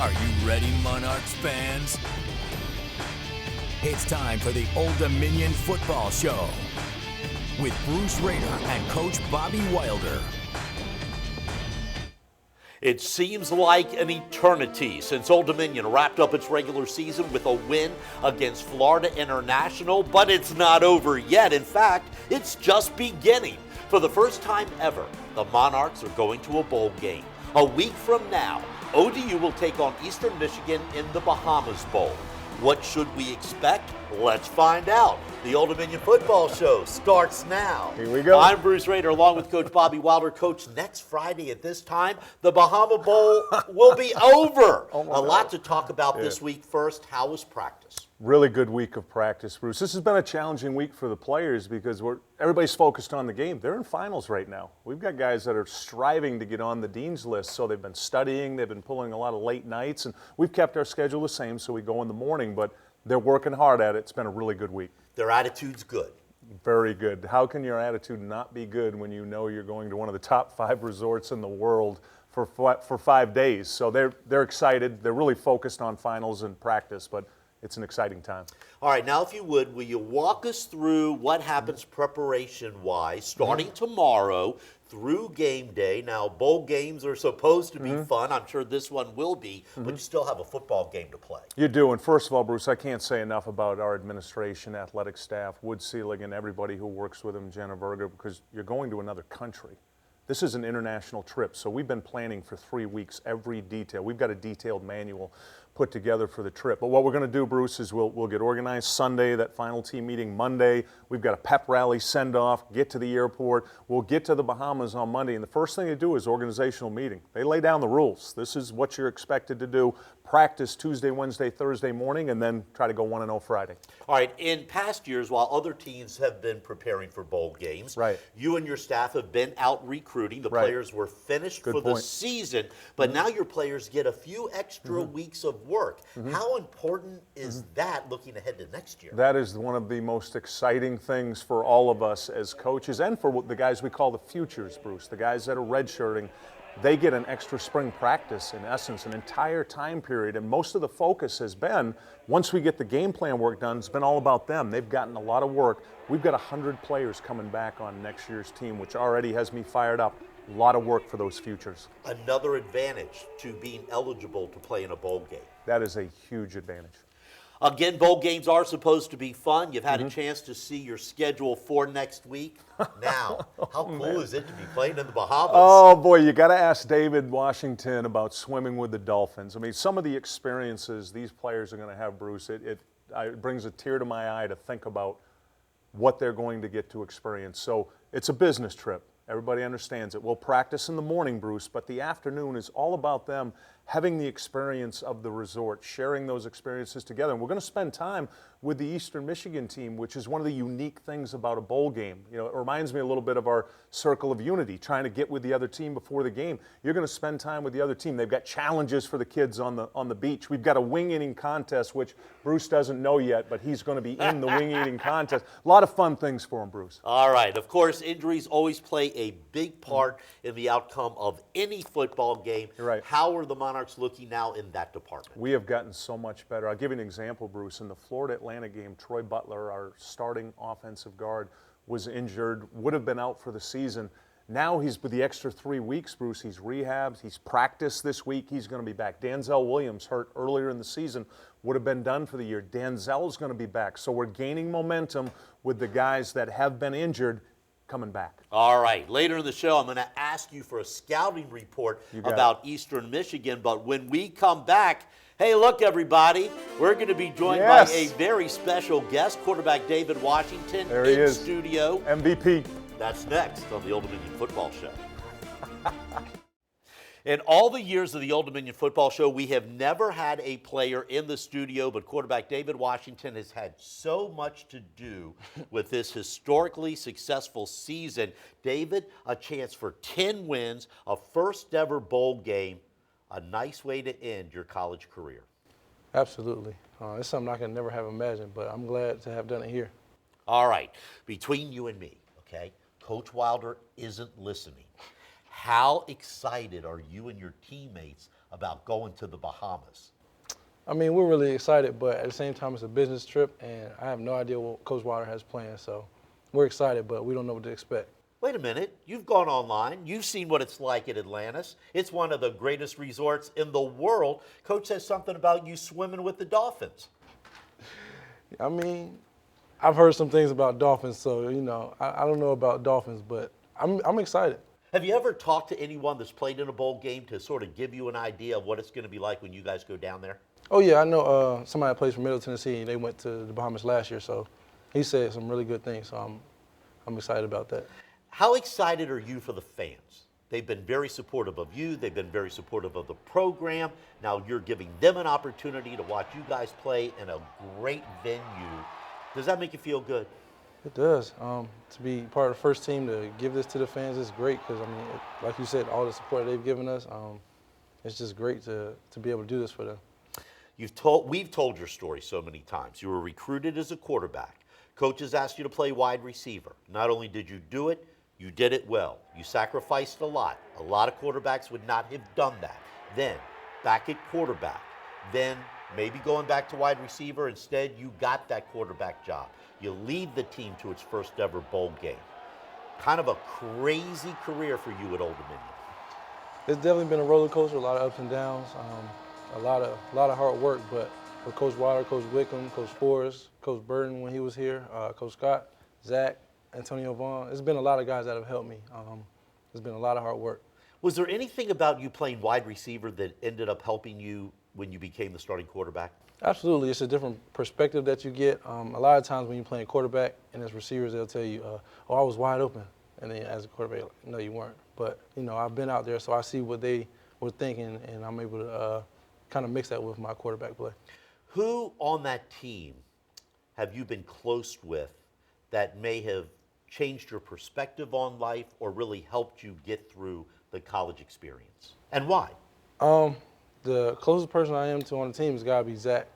Are you ready, Monarchs fans? It's time for the Old Dominion Football Show with Bruce Rader and Coach Bobby Wilder. It seems like an eternity since Old Dominion wrapped up its regular season with a win against Florida International, but it's not over yet. In fact, it's just beginning. For the first time ever, the Monarchs are going to a bowl game. A week from now, ODU will take on Eastern Michigan in the Bahamas Bowl. What should we expect? Let's find out. The Old Dominion Football Show starts now. Here we go. I'm Bruce Rader along with Coach Bobby Wilder. Coach, next Friday at this time, the Bahama Bowl will be over. A lot to talk about this week. First, how was practice? Really good week of practice, Bruce. This has been a challenging week for the players because everybody's focused on the game. They're in finals right now. We've got guys that are striving to get on the dean's list, so they've been studying, they've been pulling a lot of late nights, and we've kept our schedule the same, so we go in the morning, but they're working hard at it. It's been a really good week. Their attitude's good. Very good. How can your attitude not be good when you know you're going to one of the top 5 resorts in the world for 5 days? So they're excited. They're really focused on finals and practice, but it's an exciting time. All right, now if you would, will you walk us through what happens preparation-wise starting tomorrow through game day? Now, bowl games are supposed to be fun. I'm sure this one will be, but you still have a football game to play. You do, and first of all, Bruce, I can't say enough about our administration, athletic staff, Wood Seelig, and everybody who works with them, Jenna Verga, because you're going to another country. This is an international trip, so we've been planning for 3 weeks, every detail. We've got a detailed manual put together for the trip. But what we're going to do, Bruce, is we'll get organized Sunday, that final team meeting Monday. We've got a pep rally send-off, get to the airport. We'll get to the Bahamas on Monday, and the first thing they do is organizational meeting. They lay down the rules. This is what you're expected to do. Practice Tuesday, Wednesday, Thursday morning, and then try to go 1-0 Friday. All right, in past years, while other teams have been preparing for bowl games, you and your staff have been out recruiting. The players were finished for the season, but now your players get a few extra weeks of work. How important is that looking ahead to next year? That is one of the most exciting things for all of us as coaches and for the guys we call the futures, Bruce, the guys that are redshirting. They get an extra spring practice, in essence, an entire time period, and most of the focus has been, once we get the game plan work done, it's been all about them. They've gotten a lot of work. We've got 100 players coming back on next year's team, which already has me fired up. A lot of work for those futures. Another advantage to being eligible to play in a bowl game. That is a huge advantage. Again, bowl games are supposed to be fun. You've had a chance to see your schedule for next week. Now, how cool is it to be playing in the Bahamas? Oh, boy, you got to ask David Washington about swimming with the dolphins. I mean, some of the experiences these players are going to have, Bruce, it brings a tear to my eye to think about what they're going to get to experience. So it's a business trip. Everybody understands it. We'll practice in the morning, Bruce, but the afternoon is all about them having the experience of the resort, sharing those experiences together. And we're going to spend time with the Eastern Michigan team, which is one of the unique things about a bowl game. You know, it reminds me a little bit of our circle of unity, trying to get with the other team before the game. You're going to spend time with the other team. They've got challenges for the kids on the beach. We've got a wing eating contest, which Bruce doesn't know yet, but he's going to be in the wing eating contest. A lot of fun things for him, Bruce. All right. Of course, injuries always play a big part in the outcome of any football game. You're right. How are the Monarchs looking now in that department? We have gotten so much better. I'll give you an example, Bruce. In the Florida-Atlanta game, Troy Butler, our starting offensive guard, was injured, would have been out for the season. Now he's with the extra 3 weeks, Bruce. He's rehabbed. He's practiced this week. He's going to be back. Danzel Williams, hurt earlier in the season, would have been done for the year. Danzel's going to be back. So we're gaining momentum with the guys that have been injured coming back. All right. Later in the show, I'm going to ask you for a scouting report about Eastern Michigan. But when we come back, hey, look, everybody, we're going to be joined by a very special guest, quarterback David Washington, there he is, studio. MVP. That's next on the Old Dominion Football Show. In all the years of the Old Dominion Football Show, we have never had a player in the studio, but quarterback David Washington has had so much to do with this historically successful season. David, a chance for 10 wins, a first-ever bowl game, a nice way to end your college career. Absolutely. It's something I can never have imagined, but I'm glad to have done it here. All right. Between you and me, okay, Coach Wilder isn't listening. How excited are you and your teammates about going to the Bahamas? I mean, we're really excited, but at the same time, it's a business trip, and I have no idea what Coach Wilder has planned. So we're excited, but we don't know what to expect. Wait a minute. You've gone online. You've seen what it's like at Atlantis. It's one of the greatest resorts in the world. Coach says something about you swimming with the dolphins. I mean, I've heard some things about dolphins, so, I don't know about dolphins, but I'm excited. Have you ever talked to anyone that's played in a bowl game to sort of give you an idea of what it's going to be like when you guys go down there? Oh, yeah, I know somebody that plays from Middle Tennessee. They went to the Bahamas last year, so he said some really good things, so I'm excited about that. How excited are you for the fans? They've been very supportive of you. They've been very supportive of the program. Now you're giving them an opportunity to watch you guys play in a great venue. Does that make you feel good? It does. To be part of the first team to give this to the fans is great because, like you said, all the support they've given us, it's just great to be able to do this for them. We've told your story so many times. You were recruited as a quarterback. Coaches asked you to play wide receiver. Not only did you do it, you did it well. You sacrificed a lot. A lot of quarterbacks would not have done that. Then, back at quarterback. Then, maybe going back to wide receiver. Instead, you got that quarterback job. You lead the team to its first ever bowl game. Kind of a crazy career for you at Old Dominion. It's definitely been a roller coaster, a lot of ups and downs, a lot of hard work. But with Coach Wilder, Coach Wickham, Coach Forrest, Coach Burton when he was here, Coach Scott, Zach, Antonio Vaughn, it's been a lot of guys that have helped me. It's been a lot of hard work. Was there anything about you playing wide receiver that ended up helping you when you became the starting quarterback? Absolutely. It's a different perspective that you get. A lot of times when you're playing quarterback and as receivers, they'll tell you, oh, I was wide open. And then as a quarterback, no, you weren't. But, I've been out there, so I see what they were thinking, and I'm able to kind of mix that with my quarterback play. Who on that team have you been close with that may have changed your perspective on life or really helped you get through the college experience? And why? The closest person I am to on the team has got to be Zach.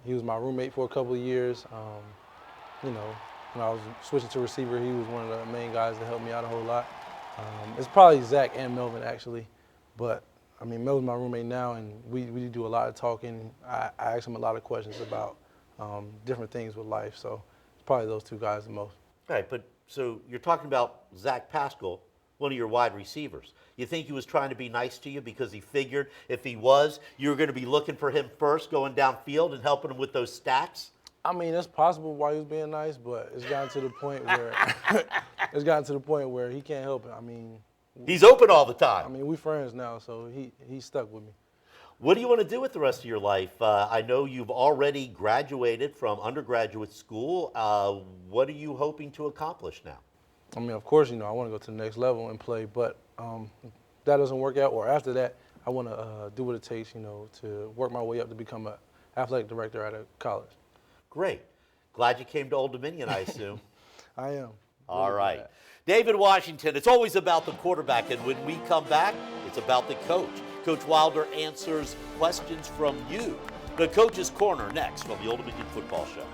He was my roommate for a couple of years. When I was switching to receiver, he was one of the main guys that helped me out a whole lot. It's probably Zach and Melvin, actually. But, Melvin's my roommate now, and we do a lot of talking. I ask him a lot of questions about different things with life. So it's probably those two guys the most. Right, but so you're talking about Zach Pascal, one of your wide receivers. You think he was trying to be nice to you because he figured if he was, you were going to be looking for him first, going downfield and helping him with those stacks? It's possible why he was being nice, but it's gotten to the point where he can't help it. He's open all the time. We friends now, so he's stuck with me. What do you want to do with the rest of your life? I know you've already graduated from undergraduate school. What are you hoping to accomplish now? Of course, I want to go to the next level and play, but if that doesn't work out, or after that, I want to do what it takes, to work my way up to become an athletic director at a college. Great. Glad you came to Old Dominion, I assume. I am. All right. Glad. David Washington, it's always about the quarterback, and when we come back, it's about the coach. Coach Wilder answers questions from you. The Coach's Corner next on the Old Dominion Football Show.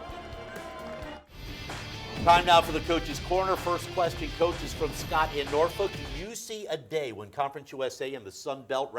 Time now for the Coach's Corner. First question, Coach, is from Scott in Norfolk. Do you see a day when Conference USA and the Sun Belt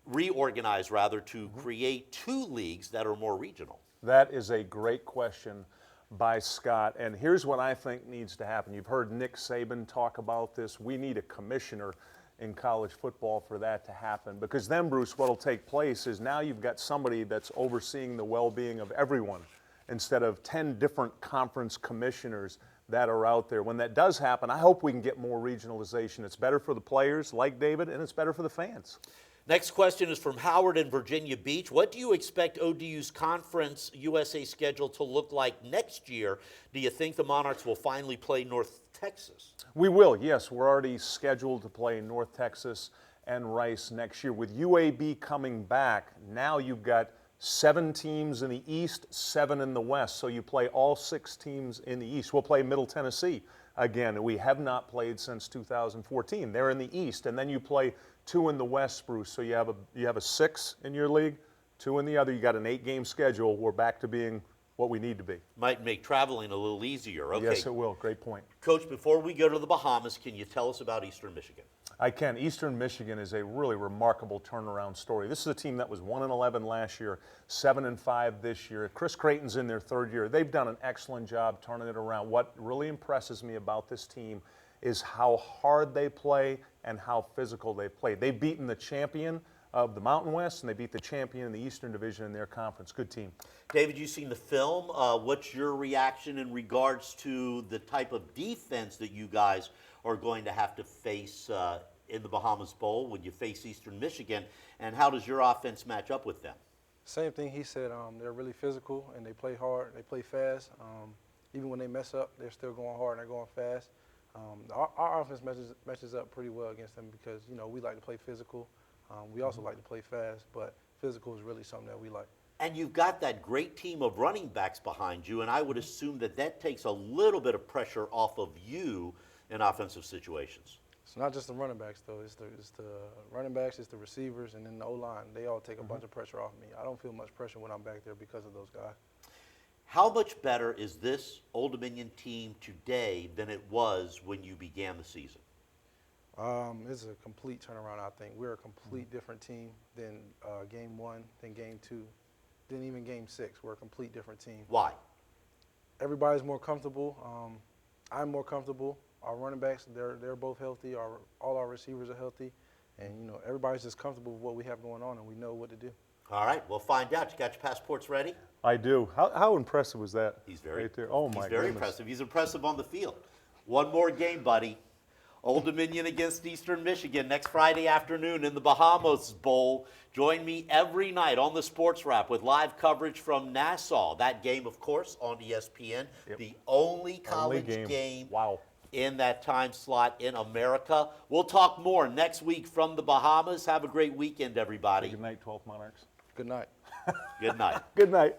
reorganize to create two leagues that are more regional? That is a great question by Scott, and here's what I think needs to happen. You've heard Nick Saban talk about this. We need a commissioner in college football for that to happen, because then, Bruce, what will take place is now you've got somebody that's overseeing the well-being of everyone instead of 10 different conference commissioners that are out there. When that does happen, I hope we can get more regionalization. It's better for the players, like David, and it's better for the fans. Next question is from Howard in Virginia Beach. What do you expect ODU's Conference USA schedule to look like next year? Do you think the Monarchs will finally play North Texas? We will, yes. We're already scheduled to play North Texas and Rice next year. With UAB coming back, now you've got 7 teams in the East, 7 in the West. So you play all 6 teams in the East. We'll play Middle Tennessee again. We have not played since 2014. They're in the East, and then you play 2 in the West, Bruce. So you have a 6 in your league, 2 in the other. You got an 8-game schedule. We're back to being what we need to be. Might make traveling a little easier. Okay. Yes, it will. Great point. Coach, before we go to the Bahamas, can you tell us about Eastern Michigan? I can. Eastern Michigan is a really remarkable turnaround story. This is a team that was 1-11 last year, 7-5 this year. Chris Creighton's in their third year. They've done an excellent job turning it around. What really impresses me about this team is how hard they play and how physical they play. They've beaten the champion of the Mountain West, and they beat the champion in the Eastern Division in their conference. Good team. David, you've seen the film. What's your reaction in regards to the type of defense that you guys are going to have to face in the Bahamas Bowl when you face Eastern Michigan, and how does your offense match up with them? Same thing he said. They're really physical and they play hard. They play fast. Even when they mess up, they're still going hard and they're going fast. Our offense matches up pretty well against them because we like to play physical. We also like to play fast, but physical is really something that we like. And you've got that great team of running backs behind you, and I would assume that takes a little bit of pressure off of you in offensive situations. It's not just the running backs, though. It's the running backs, it's the receivers, and then the O-line. They all take a bunch of pressure off me. I don't feel much pressure when I'm back there because of those guys. How much better is this Old Dominion team today than it was when you began the season? It's a complete turnaround, I think. We're a complete different team than game 1, than game 2, than even game 6. We're a complete different team. Why? Everybody's more comfortable. I'm more comfortable. Our running backs, they're both healthy. All our receivers are healthy. And, everybody's just comfortable with what we have going on, and we know what to do. All right, we'll find out. You got your passports ready? I do. How impressive was that? He's very, right there. Oh, my he's very goodness. impressive. He's impressive on the field. One more game, buddy. Old Dominion against Eastern Michigan next Friday afternoon in the Bahamas Bowl. Join me every night on the Sports Wrap with live coverage from Nassau. That game, of course, on ESPN. Yep. The only college game wow. in that time slot in America. We'll talk more next week from the Bahamas. Have a great weekend, everybody. Good night, 12 Monarchs. Good night. Good night. Good night.